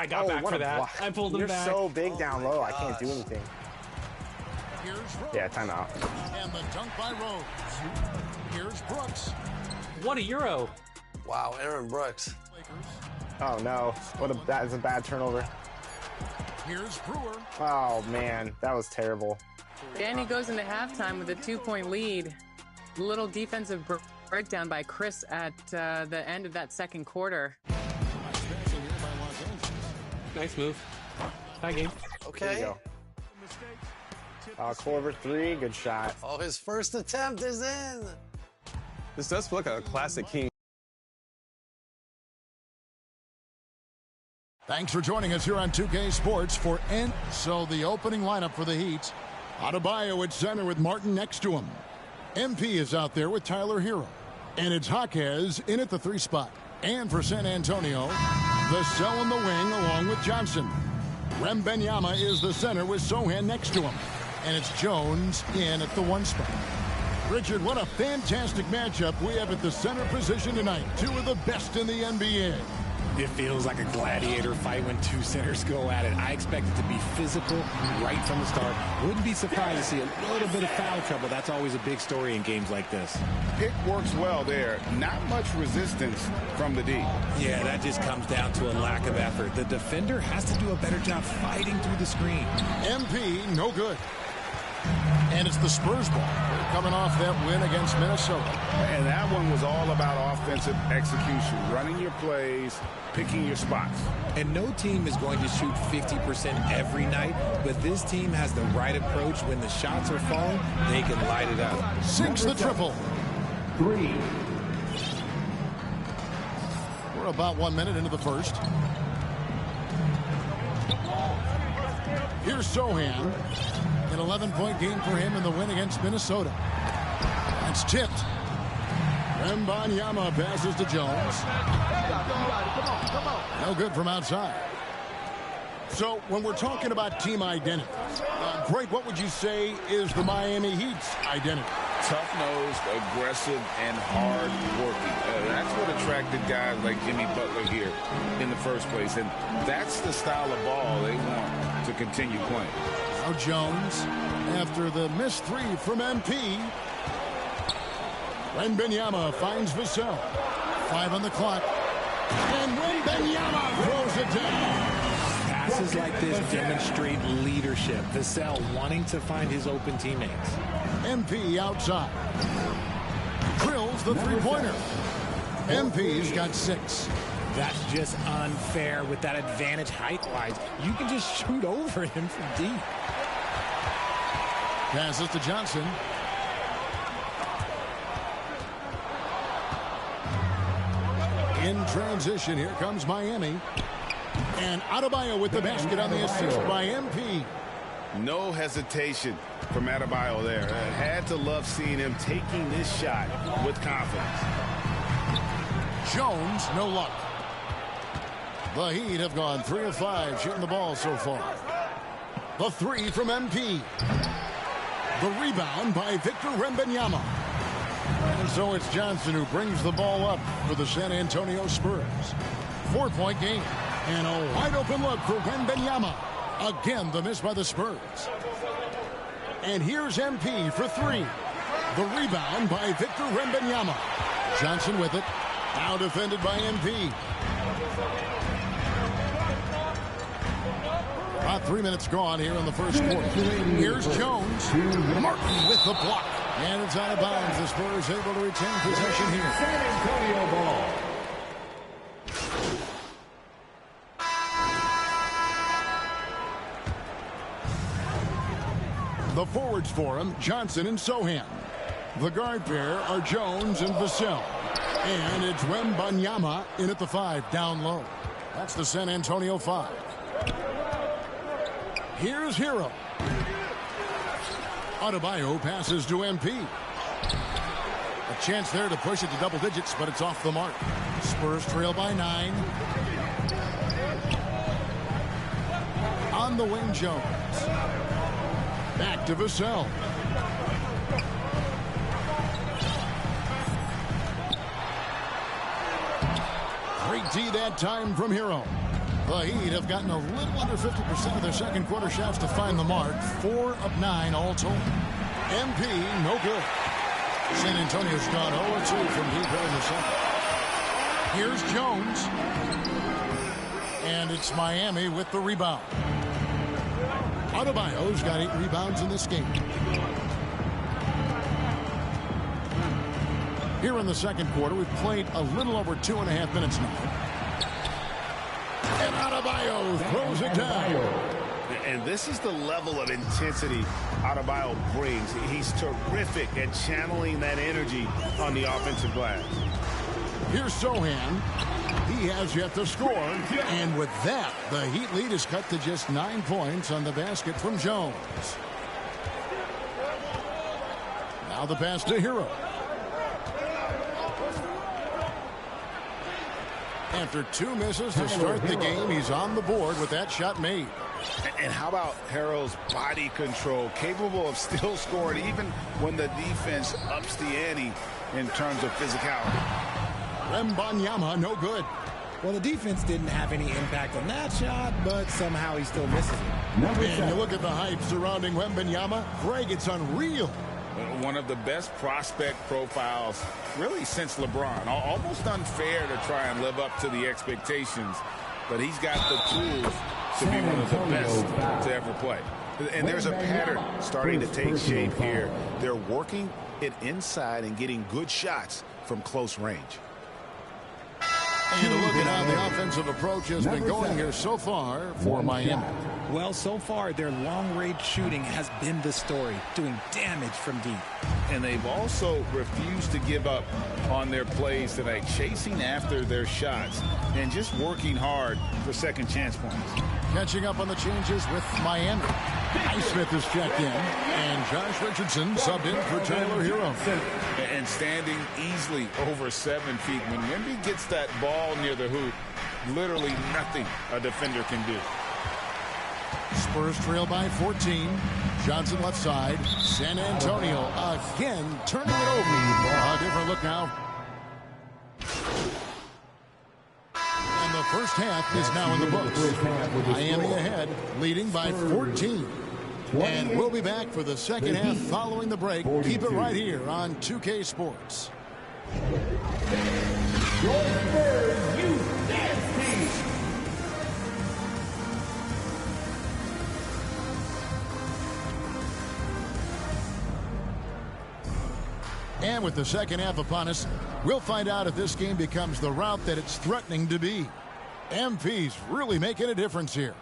I got back for that. I pulled him back. You're so big down low. I can't do anything. Yeah, timeout. And the dunk by Rose. Here's Brooks. What a Euro. Wow, Aaron Brooks. Oh, no. That is a bad turnover. Here's Brewer. Oh, man. That was terrible. Danny goes into halftime with a 2-point lead. Little defensive breakdown by Chris at the end of that second quarter. Nice move. Tie game. Okay. There you go. Corver 3, good shot. Oh, his first attempt is in. This does feel like a classic King. Thanks for joining us here on 2K Sports for N. So the opening lineup for the Heat. Adebayo at center with Martin next to him. MP is out there with Tyler Hero. And it's Jaquez in at the 3 spot. And for San Antonio, Vassell in the wing along with Johnson. Wembanyama is the center with Sohan next to him. And it's Jones in at the 1 spot. Richard, what a fantastic matchup we have at the center position tonight. 2 of the best in the NBA. It feels like a gladiator fight when 2 centers go at it. I expect it to be physical right from the start. Wouldn't be surprised to see a little bit of foul trouble. That's always a big story in games like this. Pick works well there. Not much resistance from the D. Yeah, that just comes down to a lack of effort. The defender has to do a better job fighting through the screen. MP, no good. And it's the Spurs ball. They're coming off that win against Minnesota. And that one was all about offensive execution, running your plays, picking your spots. And no team is going to shoot 50% every night, but this team has the right approach. When the shots are falling, they can light it up. Sinks the triple. 3. We're about 1 minute into the first. Here's Sohan. An 11-point game for him in the win against Minnesota. It's tipped. Wembanyama passes to Jones. No good from outside. So when we're talking about team identity, Greg, what would you say is the Miami Heat's identity? Tough-nosed, aggressive, and hard-working. That's what attracted guys like Jimmy Butler here in the first place. And that's the style of ball they want to continue playing. Now Jones, after the missed 3 from MP. Wembanyama finds Vassell. 5 on the clock. And Wembanyama throws it down. Passes like this demonstrate leadership. Vassell wanting to find his open teammates. MP outside. Drills the 3-pointer. MP's got 6. That's just unfair with that advantage height-wise. You can just shoot over him from deep. Passes to Johnson. In transition, here comes Miami. And Adebayo with the basket on the assist by MP. No hesitation from Adebayo there. Had to love seeing him taking this shot with confidence. Jones, no luck. The Heat have gone 3 of 5 shooting the ball so far. The 3 from MP. The rebound by Victor Wembanyama. And so it's Johnson who brings the ball up for the San Antonio Spurs. 4-point game. And a wide open look for Wembanyama. Again, the miss by the Spurs. And here's MP for 3. The rebound by Victor Wembanyama. Johnson with it. Now defended by MP. About 3 minutes gone here in the first quarter. Here's Jones. Martin with the block. And it's out of bounds. The Spurs able to retain possession here. San Antonio ball. The forwards for him, Johnson and Sohan. The guard pair are Jones and Vassell. And it's Wembanyama in at the 5, down low. That's the San Antonio 5. Here's Hero. Adebayo passes to MP. A chance there to push it to double digits, but it's off the mark. Spurs trail by 9. On the wing, Jones. Back to Vassell. Great D that time from Hero. The Heat have gotten a little under 50% of their second quarter shots to find the mark. 4 of 9 all told. MP, no good. San Antonio's gone 0-2 from deep in the second. Here's Jones. And it's Miami with the rebound. Adebayo's got 8 rebounds in this game. Here in the second quarter, we've played a little over 2.5 minutes now. And Adebayo throws it down. And this is the level of intensity Adebayo brings. He's terrific at channeling that energy on the offensive glass. Here's Sohan. He has yet to score. And with that, the Heat lead is cut to just 9 points on the basket from Jones. Now the pass to Hero. After 2 misses to start the game, he's on the board with that shot made. And how about Harrell's body control, capable of still scoring even when the defense ups the ante in terms of physicality. Wembanyama, no good. Well, the defense didn't have any impact on that shot, but somehow he still misses it. And you look at the hype surrounding Wembanyama. Greg, it's unreal. One of the best prospect profiles really since LeBron. Almost unfair to try and live up to the expectations, but he's got the tools to be one of the best to ever play. And there's a pattern starting to take shape here. They're working it inside and getting good shots from close range. And look at how the offensive approach has been going here so far for Miami. Well, so far, their long-range shooting has been the story, doing damage from deep. And they've also refused to give up on their plays tonight, chasing after their shots and just working hard for second chance points. Catching up on the changes with Miami. Highsmith is checked in, and Josh Richardson subbed in for Tyler Hero. And standing easily over 7 feet. When Wemby gets that ball near the hoop, literally nothing a defender can do. Spurs trail by 14. Johnson left side. San Antonio again turning it over. A different look now. And the first half is now in the books. Miami ahead, leading by 14. And we'll be back for the second half following the break. Keep it right here on 2K Sports. And with the second half upon us, we'll find out if this game becomes the route that it's threatening to be. MP's really making a difference here.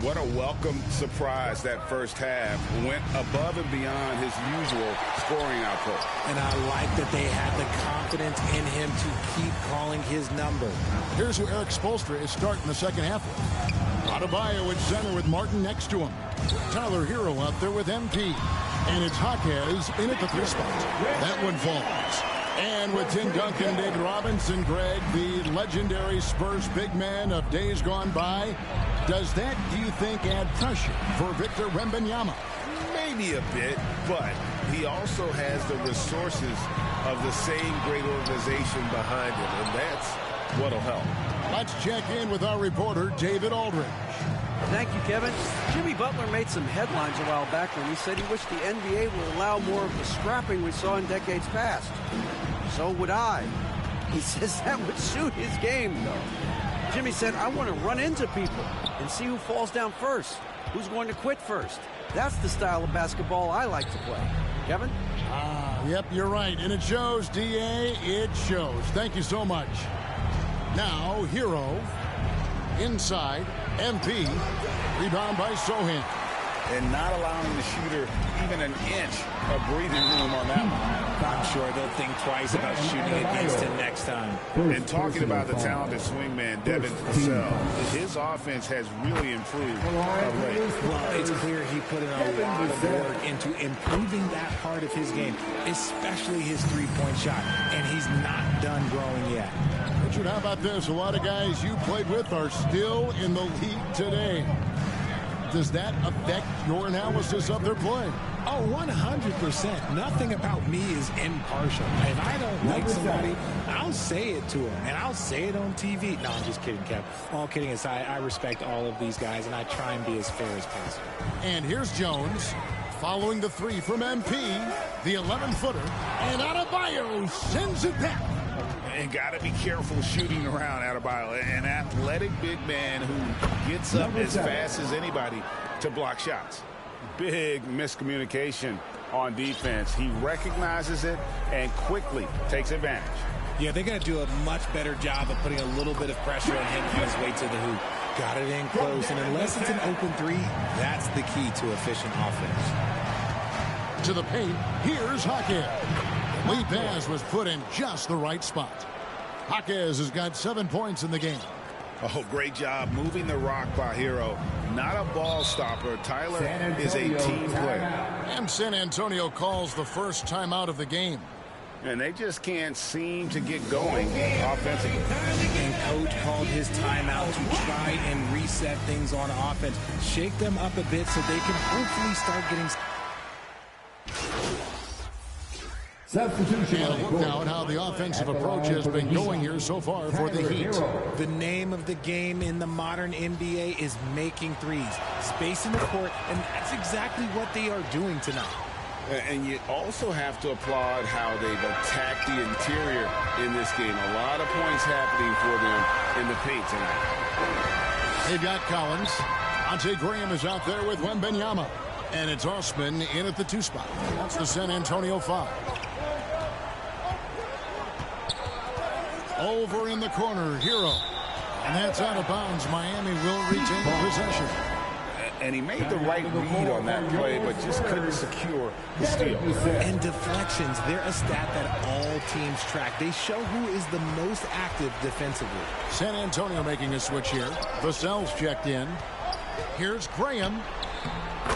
What a welcome surprise that first half. Went above and beyond his usual scoring output. And I like that they had the confidence in him to keep calling his number. Here's who Eric Spoelstra is starting the second half with. Adebayo at center with Martin next to him. Tyler Hero out there with MP. And it's Jaquez in at the 3 spot. That one falls. And with Tim Duncan and David Robinson, Greg, the legendary Spurs big man of days gone by, does that, do you think, add pressure for Victor Wembanyama? Maybe a bit, but he also has the resources of the same great organization behind him, and that's what'll help. Let's check in with our reporter, David Aldridge. Thank you, Kevin. Jimmy Butler made some headlines a while back when he said he wished the NBA would allow more of the scrapping we saw in decades past. So would I. He says that would suit his game, though. Jimmy said, I want to run into people and see who falls down first, who's going to quit first. That's the style of basketball I like to play. Kevin? Yep, you're right. And it shows, D.A., it shows. Thank you so much. Now, Hero, inside, MP, rebound by Sohan. And not allowing the shooter even an inch of breathing room on that one. I'm sure they'll think twice about shooting against him next time. And talking about the talented swingman, Devin Vassell, his offense has really improved of late. Well, it's clear he put in a lot of work into improving that part of his game, especially his three-point shot, and he's not done growing yet. Richard, how about this? A lot of guys you played with are still in the league today. Does that affect your analysis of their play? Oh, 100%. Nothing about me is impartial. If I don't like somebody, I'll say it to them, and I'll say it on TV. No, I'm just kidding, Kev. All kidding aside, I respect all of these guys, and I try and be as fair as possible. And here's Jones following the three from MP, the 11-footer, and Adebayo sends it back. And got to be careful shooting around Adebayo, an athletic big man who gets up as fast as anybody to block shots. Big miscommunication on defense. He recognizes it and quickly takes advantage. Yeah, they got to do a much better job of putting a little bit of pressure on him on his way to the hoop. Got it in close, and unless it's an open three, that's the key to efficient offense. To the paint, here's Jaquez. Lead pass was put in just the right spot. Jaquez has got 7 points in the game. Oh, great job moving the rock by Hero. Not a ball stopper. Tyler is a team player. And San Antonio calls the first timeout of the game. And they just can't seem to get going offensively. And coach called his timeout to try and reset things on offense. Shake them up a bit so they can hopefully start getting... Substitution. And look now at how the offensive approach has been going here so far for the Heat. The name of the game in the modern NBA is making threes, spacing the court, and that's exactly what they are doing tonight. And you also have to applaud how they've attacked the interior in this game. A lot of points happening for them in the paint tonight. They've got Collins. Ante Graham is out there with Wembanyama. And it's Osman in at the 2 spot. That's the San Antonio foul. Over in the corner, Hero. And that's out of bounds. Miami will retain possession. And he made the right read on that play, but just couldn't secure the steal. And deflections, they're a stat that all teams track. They show who is the most active defensively. San Antonio making a switch here. Vassell's checked in. Here's Graham.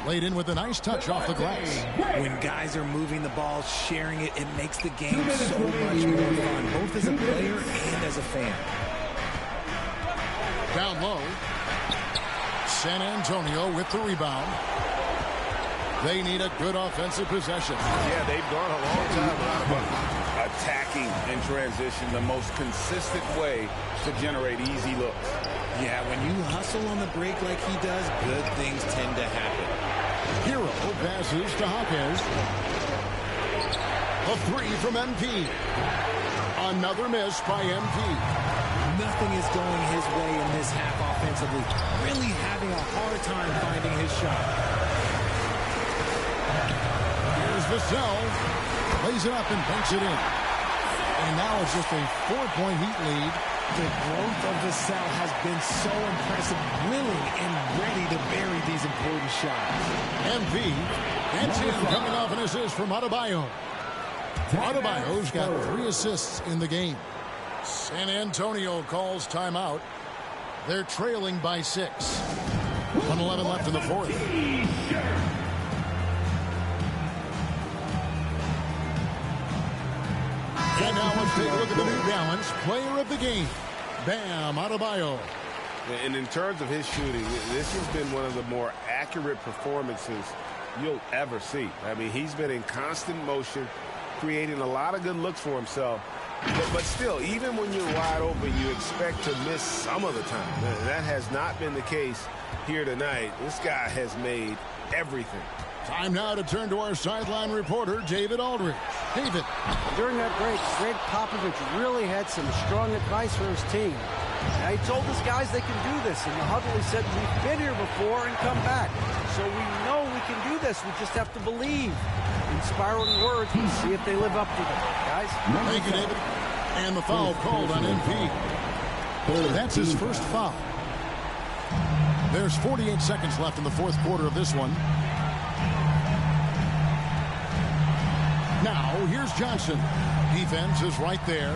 Laid in with a nice touch off the glass. When guys are moving the ball, sharing it, it makes the game so much more fun, both as a player and as a fan. Down low. San Antonio with the rebound. They need a good offensive possession. Yeah, they've gone a long time without attacking in transition, the most consistent way to generate easy looks. Yeah, when you hustle on the break like he does, good things tend to happen. Hero passes to Jaquez. A 3 from MP. Another miss by MP. Nothing is going his way in this half offensively. Really having a hard time finding his shot. Here's Vassell. Lays it up and banks it in. And now it's just a 4-point Heat lead. The growth of Vassell has been so impressive, willing and ready to bury these important shots. MP gets in, coming off an assist from Adebayo. Adebayo's got 3 assists in the game. San Antonio calls timeout. They're trailing by 6. 1:11 left in the fourth. And now let's take a look at the New Balance player of the game, Bam Adebayo. And in terms of his shooting, this has been one of the more accurate performances you'll ever see. I mean, he's been in constant motion, creating a lot of good looks for himself. But still, even when you're wide open, you expect to miss some of the time. That has not been the case here tonight. This guy has made everything. Time now to turn to our sideline reporter, David Aldridge. David. During that break, Greg Popovich really had some strong advice for his team. Now, he told his guys they can do this. In the huddle, he said, we've been here before and come back. So we know we can do this. We just have to believe. Inspiring words. We'll see if they live up to them. Guys? Thank you, David. And the foul called on MP. That's his first foul. There's 48 seconds left in the fourth quarter of this one. Now, here's Johnson. Defense is right there.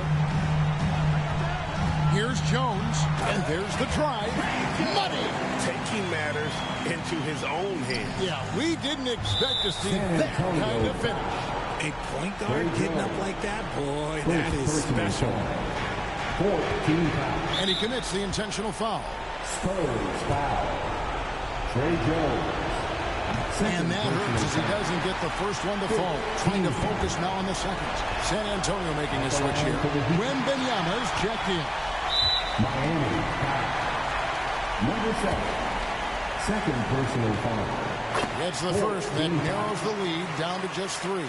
Here's Jones. And there's the drive. Money. Taking matters into his own hands. Yeah, we didn't expect to see that kind of finish. A point guard getting up like that, boy, that is special. 14 foul. And he commits the intentional foul. Spurs foul. Trey Jones. And that hurts as he doesn't get the first one to fall. Trying to focus now on the seconds. San Antonio making a switch here. Wembanyama's checked in. Miami foul. Number 7. Second personal foul. Gets the first, that narrows the lead down to just 3.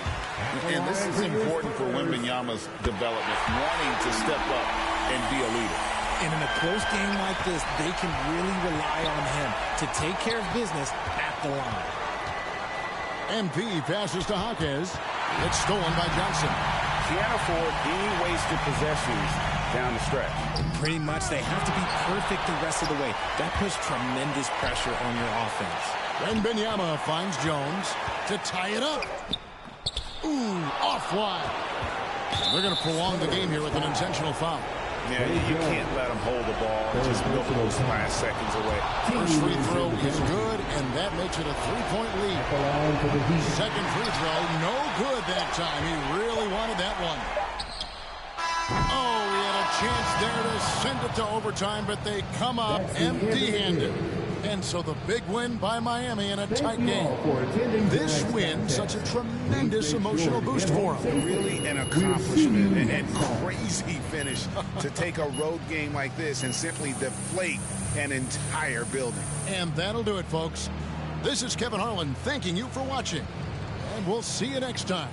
And this is important for Wembanyama's development, wanting to step up and be a leader. And in a close game like this, they can really rely on him to take care of business at the line. MP passes to Hawkins. It's stolen by Johnson. Can't afford any wasted possessions down the stretch. Pretty much, they have to be perfect the rest of the way. That puts tremendous pressure on your offense. Wembanyama finds Jones to tie it up. Ooh, off wide. They're going to prolong the game here with an intentional foul. Yeah, you can't let them hold the ball and just milk those last seconds away. First free throw is good, and that makes it a 3-point lead. Second free throw, no good that time. He really wanted that one. Oh, he had a chance there to send it to overtime, but they come up empty-handed. And so the big win by Miami in a tight game. This win, such a tremendous emotional boost for them. Really an accomplishment and crazy finish to take a road game like this and simply deflate an entire building. And that'll do it, folks. This is Kevin Harlan thanking you for watching. And we'll see you next time.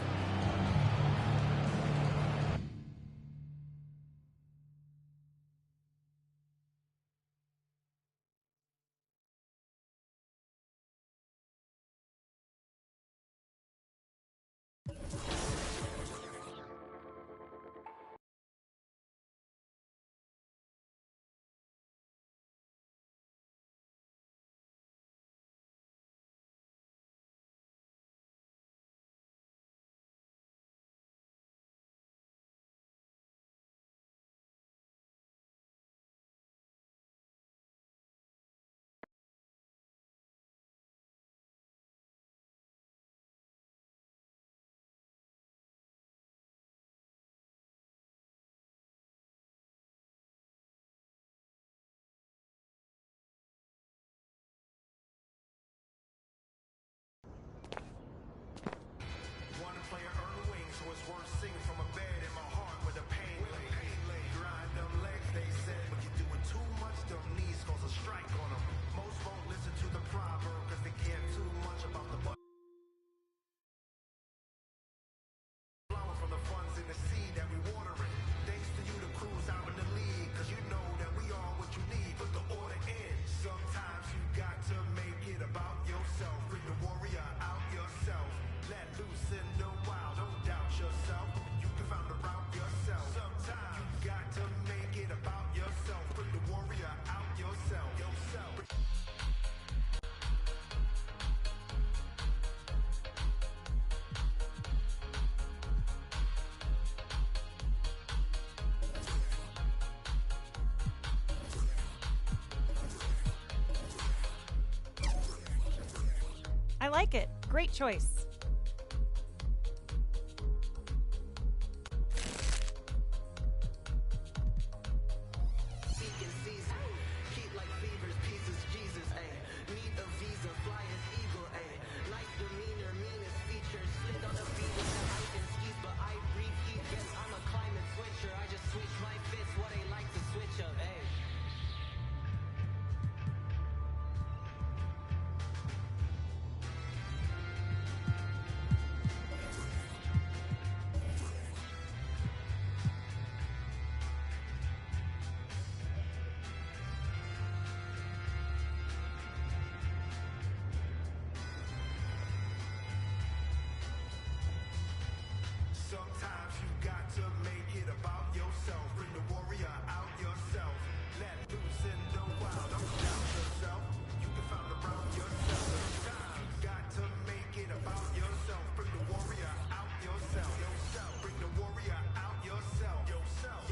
I like it. Great choice. Sometimes you got to make it about yourself. Bring the warrior out yourself. Let loose in the wild. Don't doubt yourself. You can find around yourself. Sometimes you got to make it about yourself. Bring the warrior out yourself. Bring the warrior out yourself. Yourself.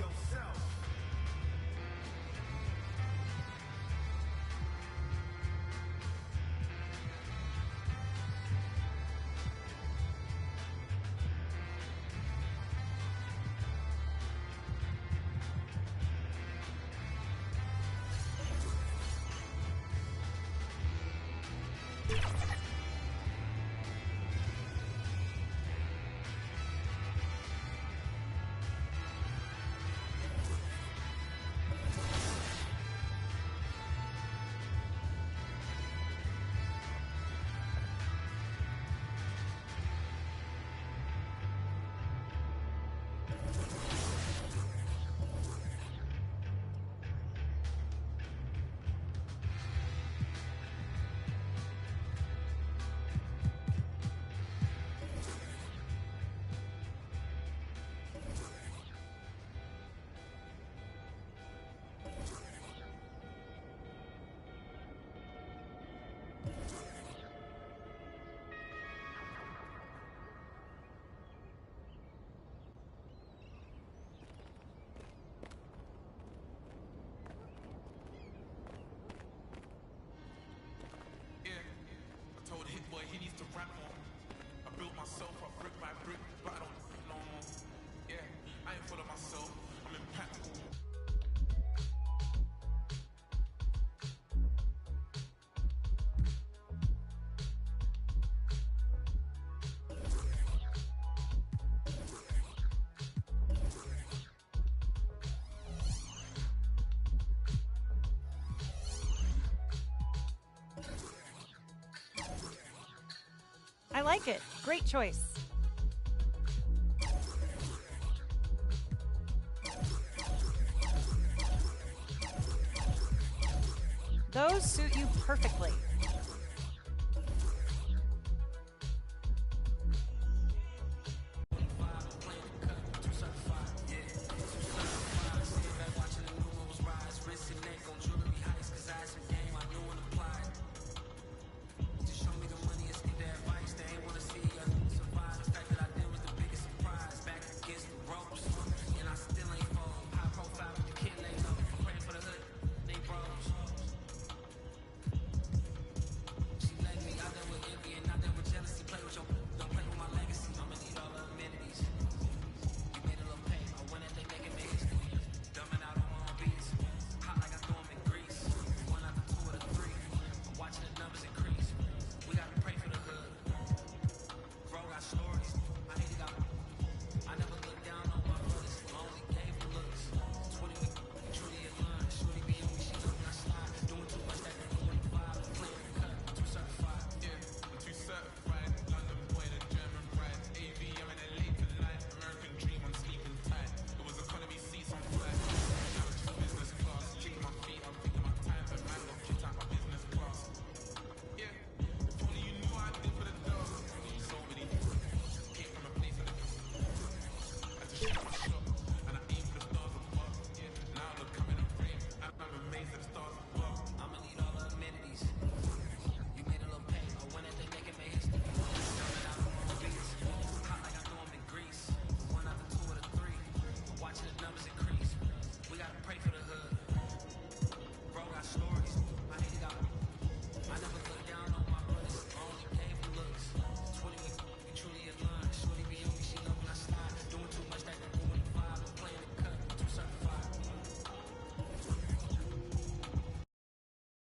I like it. Great choice. Those suit you perfectly.